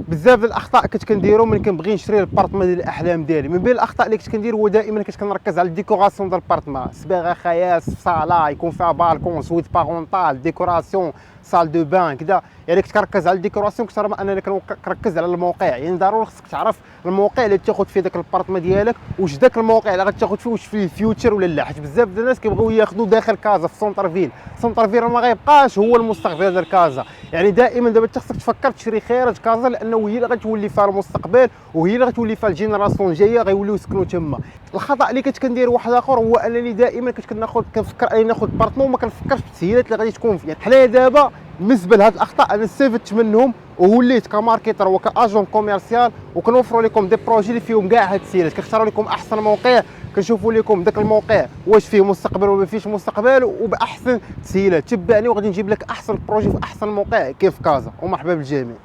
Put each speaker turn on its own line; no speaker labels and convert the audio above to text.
بزاف ديال الاخطاء كنت كنديرهم ملي كنبغي نشري البارطمان ديال الاحلام ديالي. من بين الاخطاء اللي كنت كندير هو دائما كنت كنركز على الديكوراسيون ديال البارطمان، صباغه خياس في صاله يكون فيها بالكون سويت بارونتال ديكوراسيون سال دو بان كذا. يعني كنت كنركز على الديكوراسيون اكثر ما انني كنركز على الموقع. يعني ضروري خصك تعرف الموقع اللي تاخذ فيه داك البارطمان ديالك، واش داك الموقع اللي غتاخذ فيه واش فيه الفيوتشر ولا لا. حيت بزاف ديال الناس كيبغيو ياخذوا داخل كازا في سونتر فيل. سونتر فيل ما غيبقاش هو المستقبل ديال كازا. يعني دائما دابا انت خصك تفكر تشري خارج كازا، لانه هي اللي غتولي فيها المستقبل وهي اللي غتولي فيها الجينيراسيون الجايه غيوليو يسكنوا تما. الخطا اللي كنت كندير واحد اخر هو انني دائما كنت كنفكر انني ناخذ بارطمان وما كنفكرش في التسهيلات اللي غادي تكون فيه. حنايا دابا بالنسبه لهاد الاخطاء انا استفدت منهم ووليت كماركتر وكاجون كوميرسيال، وكنوفروا لكم دي بروجي اللي فيهم كاع هاد التسهيلات. كنختاروا لكم احسن موقع، كنشوفوا لكم داك الموقع واش فيه مستقبل ولا ما فيهش مستقبل وباحسن تسهيلات. تبعني وغادي نجيب لك احسن بروجي في احسن موقع كيف كازا. ومرحبا بالجميع.